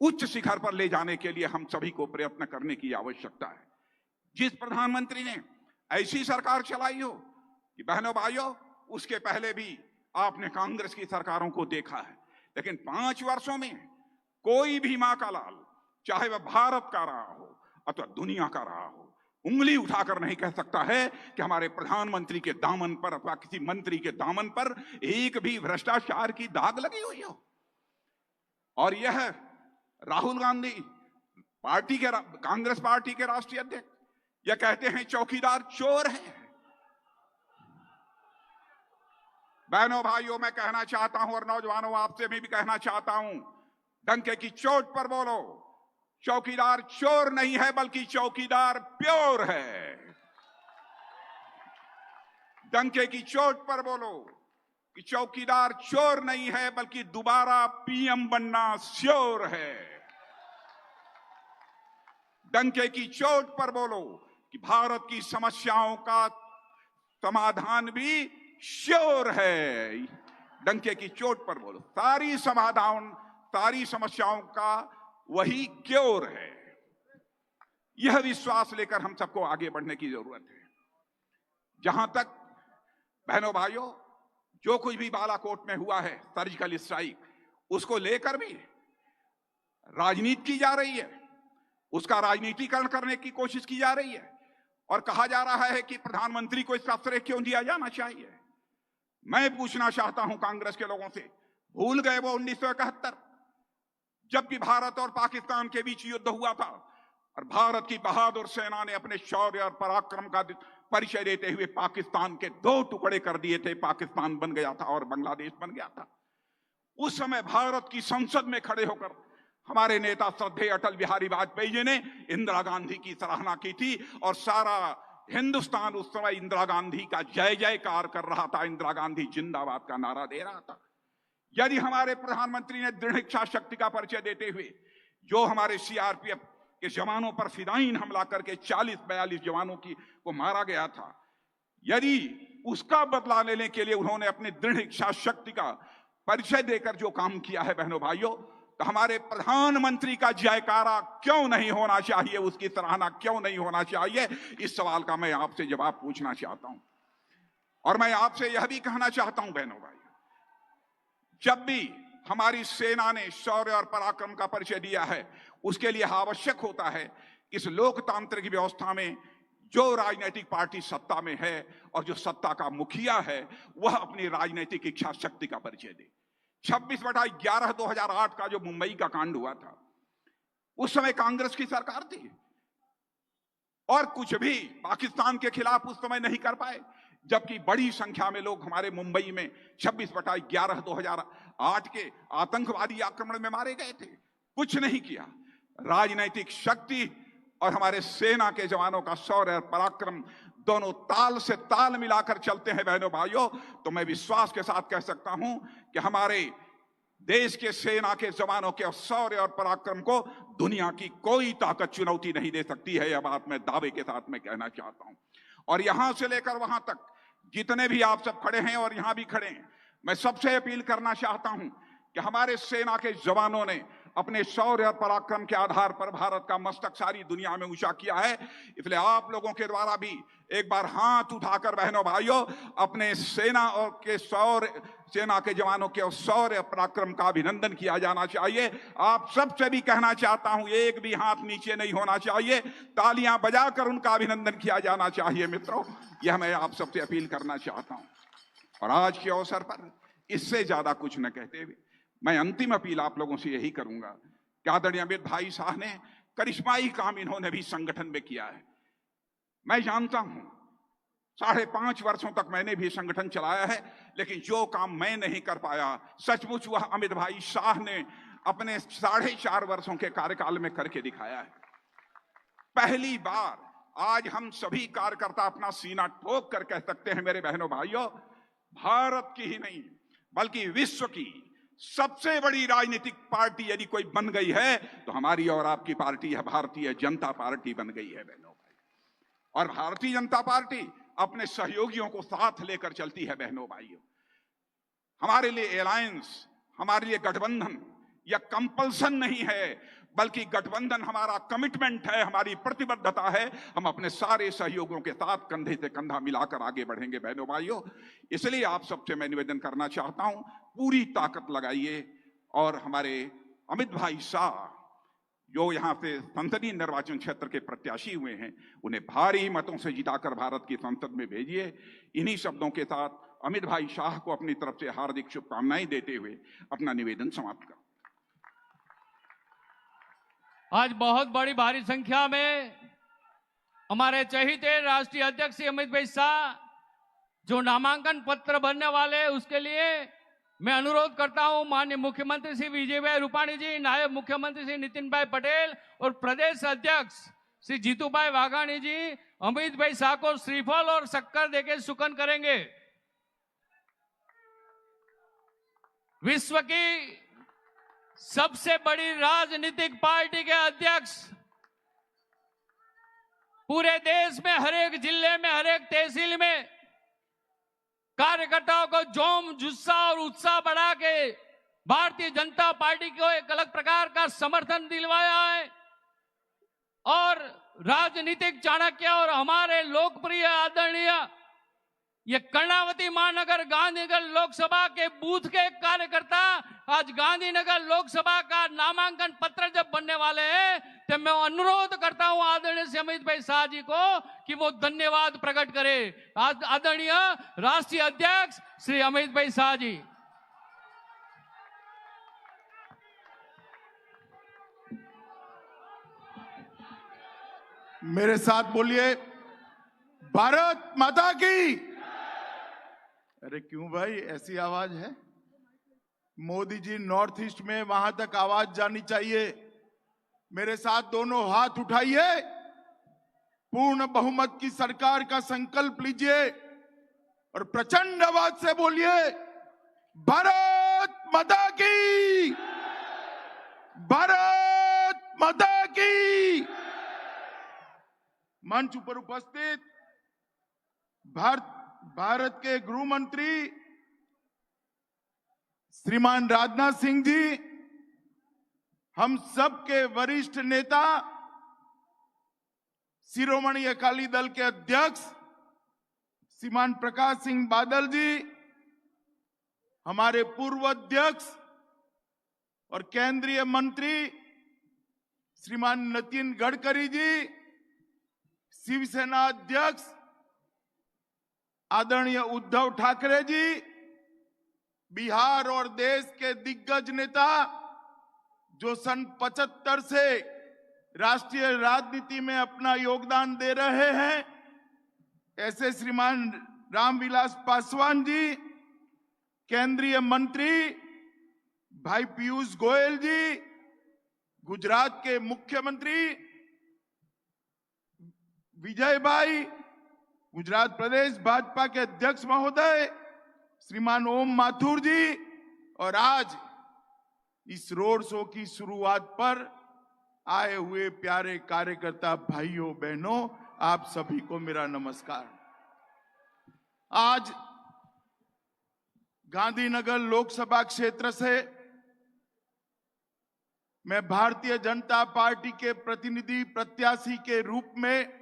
उच्च शिखर पर ले जाने के लिए हम सभी को प्रयत्न करने की आवश्यकता है। जिस प्रधानमंत्री ने ऐसी सरकार चलाई हो कि बहनों भाइयों उसके पहले भी आपने कांग्रेस की सरकारों को देखा है, लेकिन 5 वर्षों में कोई भी मां का लाल, चाहे वह भारत का रहा हो अथवा दुनिया का रहा हो, उंगली उठाकर नहीं कह सकता है कि हमारे प्रधानमंत्री के दामन पर अथवा किसी मंत्री के दामन पर एक भी भ्रष्टाचार की दाग लगी हुई हो। और यह राहुल गांधी पार्टी के, कांग्रेस पार्टी के राष्ट्रीय अध्यक्ष यह कहते हैं चौकीदार चोर है। बहनों भाइयों, मैं कहना चाहता हूं और नौजवानों आपसे भी कहना चाहता हूं, डंके की चोट पर बोलो, चौकीदार चोर नहीं है बल्कि चौकीदार प्योर है। डंके की चोट पर बोलो कि चौकीदार चोर नहीं है बल्कि दोबारा पीएम बनना श्योर है। डंके की चोट पर बोलो कि भारत की समस्याओं का समाधान भी श्योर है। डंके की चोट पर बोलो, सारी समाधान, सारी समस्याओं का वही क्योर है। यह विश्वास लेकर हम सबको आगे बढ़ने की जरूरत है। जहां तक बहनों भाइयों जो कुछ भी बालाकोट में हुआ है, सर्जिकल स्ट्राइक, उसको लेकर भी राजनीति की जा रही है, उसका राजनीतिकरण करने की कोशिश की जा रही है और कहा जा रहा है कि प्रधानमंत्री को इसका श्रेय क्यों दिया जाना चाहिए। मैं पूछना चाहता हूं कांग्रेस के लोगों से, भूल गए वो 1971 जबकि भारत और पाकिस्तान के बीच युद्ध हुआ था और भारत की बहादुर सेना ने अपने शौर्य और पराक्रम का परिचय देते हुए पाकिस्तान के 2 टुकड़े कर दिए थे। पाकिस्तान बन गया था और बांग्लादेश बन गया था। उस समय भारत की संसद में खड़े होकर हमारे नेता श्रद्धेय अटल बिहारी वाजपेयी जी ने इंदिरा गांधी की सराहना की थी और सारा हिंदुस्तान उस समय इंदिरा गांधी का जय जयकार कर रहा था, इंदिरा गांधी जिंदाबाद का नारा दे रहा था। यदि हमारे प्रधानमंत्री ने दृढ़ इच्छा शक्ति का परिचय देते हुए जो हमारे सीआरपीएफ के जवानों पर फिदायीन हमला करके 40-42 जवानों को मारा गया था, यदि उसका बदला लेने के लिए उन्होंने अपनी दृढ़ इच्छा शक्ति का परिचय देकर जो काम किया है बहनों भाइयों, तो हमारे प्रधानमंत्री का जयकारा क्यों नहीं होना चाहिए, उसकी सराहना क्यों नहीं होना चाहिए? इस सवाल का मैं आपसे जवाब पूछना चाहता हूं। और मैं आपसे यह भी कहना चाहता हूं बहनों भाई, जब भी हमारी सेना ने शौर्य और पराक्रम का परिचय दिया है, उसके लिए आवश्यक होता है इस लोकतांत्रिक व्यवस्था में जो राजनीतिक पार्टी सत्ता में है और जो सत्ता का मुखिया है वह अपनी राजनीतिक इच्छा शक्ति का परिचय दे। 26/11/2008 का जो मुंबई का कांड हुआ था, उस समय कांग्रेस की सरकार थी और कुछ भी पाकिस्तान के खिलाफ उस समय नहीं कर पाए, जबकि बड़ी संख्या में लोग हमारे मुंबई में 26/11/2008 के आतंकवादी आक्रमण में मारे गए थे। कुछ नहीं किया। राजनीतिक शक्ति और हमारे सेना के जवानों का शौर्य और पराक्रम दोनों ताल से ताल मिलाकर चलते हैं बहनों भाइयों, तो मैं विश्वास के साथ कह सकता हूं कि हमारे देश के सेना के जवानों के शौर्य और पराक्रम को दुनिया की कोई ताकत चुनौती नहीं दे सकती है। यह बात मैं दावे के साथ मैं कहना चाहता हूं। और यहां से लेकर वहां तक जितने भी आप सब खड़े हैं और यहां भी खड़े हैं, मैं सबसे अपील करना चाहता हूं कि हमारे सेना के जवानों ने अपने शौर्य और पराक्रम के आधार पर भारत का मस्तक सारी दुनिया में ऊंचा किया है। इसलिए आप लोगों के द्वारा भी एक बार हाथ उठाकर बहनों भाइयों अपने सेना और के सेना के जवानों के शौर्य पराक्रम का अभिनंदन किया जाना चाहिए। आप सबसे भी कहना चाहता हूं, एक भी हाथ नीचे नहीं होना चाहिए, तालियां बजाकर उनका अभिनंदन किया जाना चाहिए। मित्रों, यह मैं आप सबसे अपील करना चाहता हूं। और आज के अवसर पर इससे ज्यादा कुछ न कहते हुए मैं अंतिम अपील आप लोगों से यही करूंगा कि आदरणीय अमित भाई शाह ने करिश्माई काम इन्होंने भी संगठन में किया है। मैं जानता हूं 5.5 वर्षों तक मैंने भी संगठन चलाया है, लेकिन जो काम मैं नहीं कर पाया सचमुच वह अमित भाई शाह ने अपने 4.5 वर्षों के कार्यकाल में करके दिखाया है। पहली बार आज हम सभी कार्यकर्ता अपना सीना ठोक कर कह सकते हैं मेरे बहनों भाइयों, भारत की ही नहीं बल्कि विश्व की सबसे बड़ी राजनीतिक पार्टी यदि कोई बन गई है तो हमारी और आपकी पार्टी है, भारतीय जनता पार्टी बन गई है बहनों भाई। और भारतीय जनता पार्टी अपने सहयोगियों को साथ लेकर चलती है बहनों भाइयों। हमारे लिए अलायंस, हमारे लिए गठबंधन या कंपल्सन नहीं है, बल्कि गठबंधन हमारा कमिटमेंट है, हमारी प्रतिबद्धता है। हम अपने सारे सहयोगियों के साथ कंधे से कंधा मिलाकर आगे बढ़ेंगे बहनों भाइयों। इसलिए आप सबसे मैं निवेदन करना चाहता हूं, पूरी ताकत लगाइए और हमारे अमित भाई शाह जो यहां से संसदीय निर्वाचन क्षेत्र के प्रत्याशी हुए हैं, उन्हें भारी मतों से जिताकर भारत की संसद में भेजिए। इन्हीं शब्दों के साथ अमित भाई शाह को अपनी तरफ से हार्दिक शुभकामनाएं देते हुए अपना निवेदन समाप्त कर। आज बहुत बड़ी भारी संख्या में हमारे चहेते राष्ट्रीय अध्यक्ष अमित भाई शाह जो नामांकन पत्र भरने वाले, उसके लिए मैं अनुरोध करता हूं माननीय मुख्यमंत्री श्री विजय भाई रूपाणी जी, नायब मुख्यमंत्री श्री नितिन भाई पटेल और प्रदेश अध्यक्ष श्री जीतूभाई वाघाणी जी अमित भाई शाह को श्रीफल और शक्कर देके सुकन करेंगे। विश्व की सबसे बड़ी राजनीतिक पार्टी के अध्यक्ष पूरे देश में हर एक जिले में हर एक तहसील में कार्यकर्ताओं को जोम जुस्सा और उत्साह बढ़ा के भारतीय जनता पार्टी को एक अलग प्रकार का समर्थन दिलवाया है और राजनीतिक चाणक्य और हमारे लोकप्रिय आदरणीय ये कर्णावती महानगर गांधीनगर लोकसभा के बूथ के कार्यकर्ता आज गांधीनगर लोकसभा का नामांकन पत्र जब बनने वाले हैं तो मैं अनुरोध करता हूं आदरणीय श्री अमित भाई शाह जी को कि वो धन्यवाद प्रकट करे। आदरणीय राष्ट्रीय अध्यक्ष श्री अमित भाई शाह जी। मेरे साथ बोलिए, भारत माता की। अरे क्यों भाई ऐसी आवाज है? मोदी जी नॉर्थ ईस्ट में, वहां तक आवाज जानी चाहिए। मेरे साथ दोनों हाथ उठाइए, पूर्ण बहुमत की सरकार का संकल्प लीजिए और प्रचंड आवाज से बोलिए, भारत माता की, भारत माता की। मंच पर उपस्थित भारत के गृह मंत्री श्रीमान राजनाथ सिंह जी, हम सब के वरिष्ठ नेता, शिरोमणि अकाली दल के अध्यक्ष श्रीमान प्रकाश सिंह बादल जी, हमारे पूर्व अध्यक्ष और केंद्रीय मंत्री श्रीमान नितिन गडकरी जी, शिवसेना अध्यक्ष आदरणीय उद्धव ठाकरे जी, बिहार और देश के दिग्गज नेता जो सन 75 से राष्ट्रीय राजनीति में अपना योगदान दे रहे हैं, ऐसे श्रीमान रामविलास पासवान जी, केंद्रीय मंत्री भाई पीयूष गोयल जी, गुजरात के मुख्यमंत्री विजय भाई, गुजरात प्रदेश भाजपा के अध्यक्ष महोदय श्रीमान ओम माथुर जी, और आज इस रोड शो की शुरुआत पर आए हुए प्यारे कार्यकर्ता भाइयों बहनों, आप सभी को मेरा नमस्कार। आज गांधीनगर लोकसभा क्षेत्र से मैं भारतीय जनता पार्टी के प्रतिनिधि प्रत्याशी के रूप में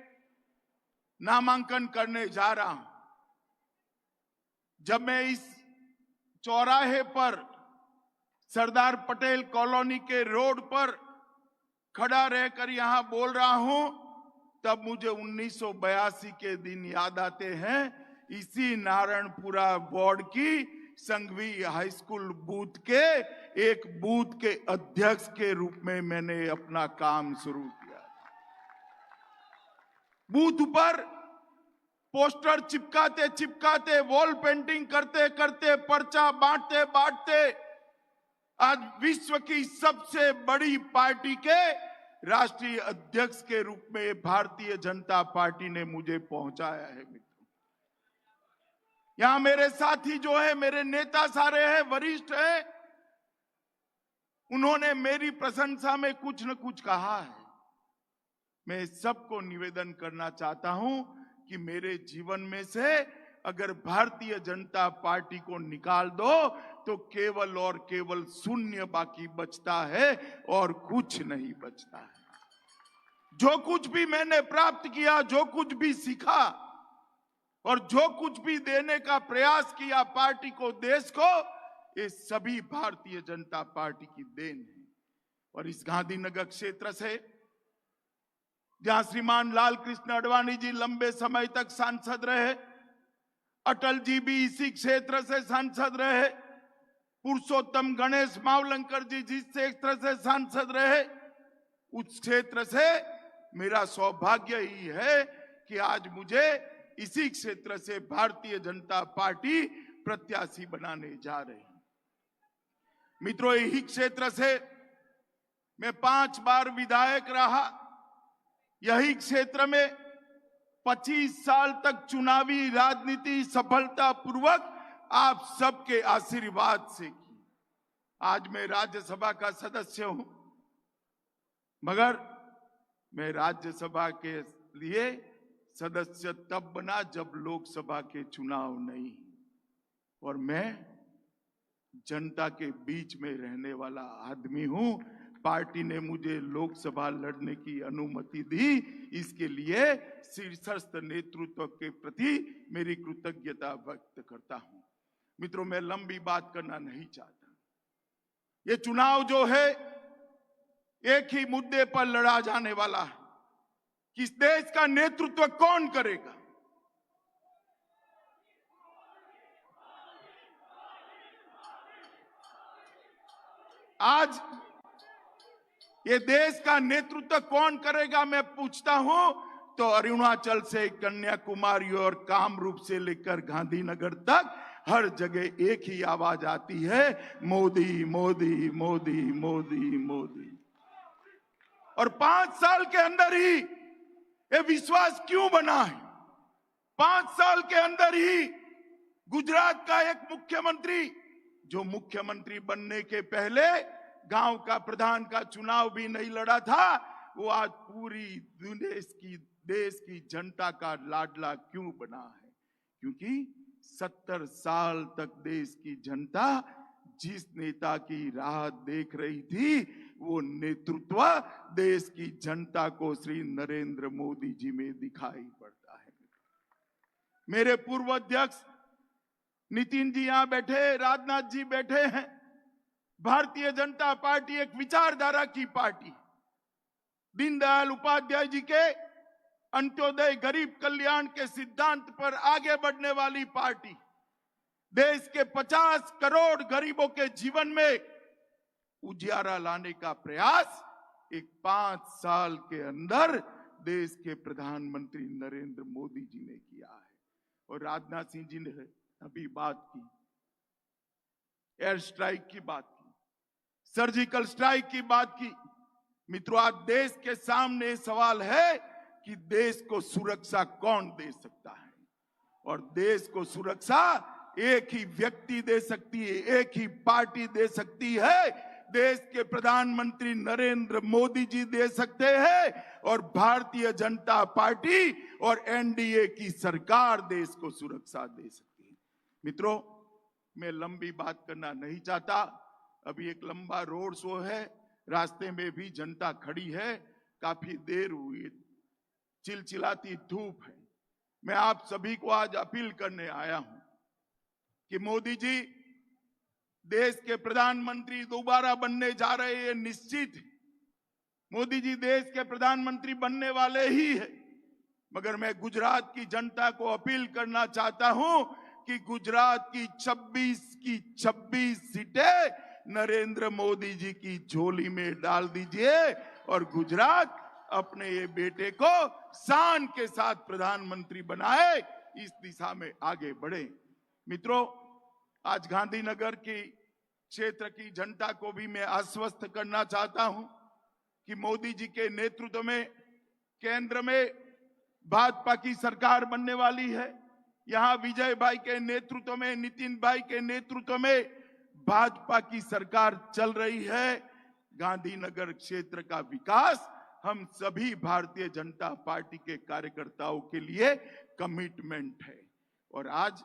नामांकन करने जा रहा हूं। जब मैं इस चौराहे पर सरदार पटेल कॉलोनी के रोड पर खड़ा रहकर यहां बोल रहा हूं, तब मुझे 1982 के दिन याद आते हैं। इसी नारायणपुरा वार्ड की संघवी हाई स्कूल बूथ के एक बूथ के अध्यक्ष के रूप में मैंने अपना काम शुरू किया। बूथ पर पोस्टर चिपकाते चिपकाते, वॉल पेंटिंग करते करते, पर्चा बांटते बांटते आज विश्व की सबसे बड़ी पार्टी के राष्ट्रीय अध्यक्ष के रूप में भारतीय जनता पार्टी ने मुझे पहुंचाया है। मित्रों, यहां मेरे साथी जो है, मेरे नेता सारे हैं, वरिष्ठ हैं, उन्होंने मेरी प्रशंसा में कुछ न कुछ कहा है। मैं सबको निवेदन करना चाहता हूं कि मेरे जीवन में से अगर भारतीय जनता पार्टी को निकाल दो तो केवल और केवल शून्य बाकी बचता है और कुछ नहीं बचता है। जो कुछ भी मैंने प्राप्त किया, जो कुछ भी सीखा और जो कुछ भी देने का प्रयास किया पार्टी को, देश को, ये सभी भारतीय जनता पार्टी की देन है। और इस गांधीनगर क्षेत्र से जहां श्रीमान लाल कृष्ण आडवाणी जी लंबे समय तक सांसद रहे, अटल जी भी इसी क्षेत्र से सांसद रहे, पुरुषोत्तम गणेश मावलंकर जी जिस क्षेत्र से सांसद रहे, उस क्षेत्र से मेरा सौभाग्य ही है कि आज मुझे इसी क्षेत्र से भारतीय जनता पार्टी प्रत्याशी बनाने जा रही है। मित्रों, यही क्षेत्र से मैं 5 बार विधायक रहा। यही क्षेत्र में 25 साल तक चुनावी राजनीति सफलतापूर्वक आप सबके आशीर्वाद से की। आज मैं राज्यसभा का सदस्य हूं, मगर मैं राज्यसभा के लिए सदस्य तब बना जब लोकसभा के चुनाव नहीं, और मैं जनता के बीच में रहने वाला आदमी हूं। पार्टी ने मुझे लोकसभा लड़ने की अनुमति दी, इसके लिए शीर्षस्थ नेतृत्व के प्रति मेरी कृतज्ञता व्यक्त करता हूं। मित्रों, मैं लंबी बात करना नहीं चाहता। ये चुनाव जो है एक ही मुद्दे पर लड़ा जाने वाला है कि इस देश का नेतृत्व कौन करेगा। आज ये देश का नेतृत्व कौन करेगा मैं पूछता हूं तो अरुणाचल से कन्याकुमारी और कामरूप से लेकर गांधीनगर तक हर जगह एक ही आवाज आती है, मोदी मोदी मोदी मोदी मोदी। और 5 साल के अंदर ही ये विश्वास क्यों बना है? 5 साल के अंदर ही गुजरात का एक मुख्यमंत्री, जो मुख्यमंत्री बनने के पहले गांव का प्रधान का चुनाव भी नहीं लड़ा था, वो आज पूरी देश की जनता का लाडला क्यों बना है? क्योंकि 70 साल तक देश की जनता जिस नेता की राह देख रही थी, वो नेतृत्व देश की जनता को श्री नरेंद्र मोदी जी में दिखाई पड़ता है। मेरे पूर्व अध्यक्ष नितिन जी यहां बैठे, राजनाथ जी बैठे हैं। भारतीय जनता पार्टी एक विचारधारा की पार्टी, दीनदयाल उपाध्याय जी के अंत्योदय गरीब कल्याण के सिद्धांत पर आगे बढ़ने वाली पार्टी, देश के 50 करोड़ गरीबों के जीवन में उजियारा लाने का प्रयास एक 5 साल के अंदर देश के प्रधानमंत्री नरेंद्र मोदी जी ने किया है। और राजनाथ सिंह जी ने अभी बात की, एयर स्ट्राइक की बात की, सर्जिकल स्ट्राइक की बात की। मित्रों, आज देश के सामने सवाल है कि देश को सुरक्षा कौन दे सकता है? और देश को सुरक्षा एक ही व्यक्ति दे सकती है, एक ही पार्टी दे सकती है। देश के प्रधानमंत्री नरेंद्र मोदी जी दे सकते हैं और भारतीय जनता पार्टी और एनडीए की सरकार देश को सुरक्षा दे सकती है। मित्रों, मैं लंबी बात करना नहीं चाहता। अभी एक लंबा रोड शो है, रास्ते में भी जनता खड़ी है, काफी देर हुई, चिलचिलाती धूप है। मैं आप सभी को आज अपील करने आया हूं कि मोदी जी देश के प्रधानमंत्री दोबारा बनने जा रहे हैं, निश्चित है। मोदी जी देश के प्रधानमंत्री बनने वाले ही है, मगर मैं गुजरात की जनता को अपील करना चाहता हूं कि गुजरात की 26 सीटें नरेंद्र मोदी जी की झोली में डाल दीजिए और गुजरात अपने ये बेटे को शान के साथ प्रधानमंत्री बनाए, इस दिशा में आगे बढ़े। मित्रों, आज गांधीनगर की क्षेत्र की जनता को भी मैं आश्वस्त करना चाहता हूं कि मोदी जी के नेतृत्व में केंद्र में भाजपा की सरकार बनने वाली है। यहां विजय भाई के नेतृत्व में, नितिन भाई के नेतृत्व में भाजपा की सरकार चल रही है। गांधीनगर क्षेत्र का विकास हम सभी भारतीय जनता पार्टी के कार्यकर्ताओं के लिए कमिटमेंट है। और आज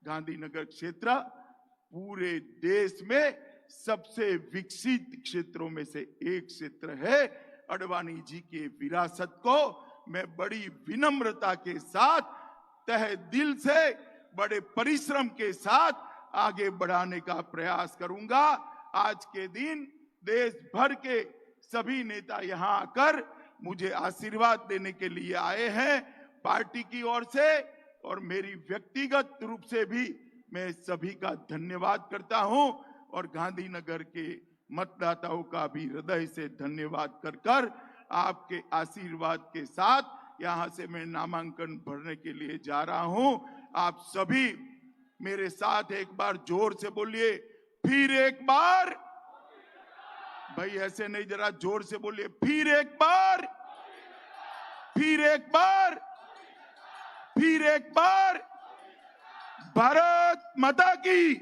गांधीनगर क्षेत्र पूरे देश में सबसे विकसित क्षेत्रों में से एक क्षेत्र है। अडवाणी जी की विरासत को मैं बड़ी विनम्रता के साथ, तहे दिल से, बड़े परिश्रम के साथ आगे बढ़ाने का प्रयास करूंगा। आज के दिन देश भर के सभी नेता यहां आकर मुझे आशीर्वाद देने के लिए आए हैं। पार्टी की ओर से और मेरी व्यक्तिगत रूप से भी मैं सभी का धन्यवाद करता हूं और गांधीनगर के मतदाताओं का भी हृदय से धन्यवाद कर आपके आशीर्वाद के साथ यहां से मैं नामांकन भरने के लिए जा रहा हूं। आप सभी मेरे साथ एक बार जोर से बोलिए, फिर एक बार। भाई ऐसे नहीं, जरा जोर से बोलिए, फिर एक बार। फिर एक बार भारत माता की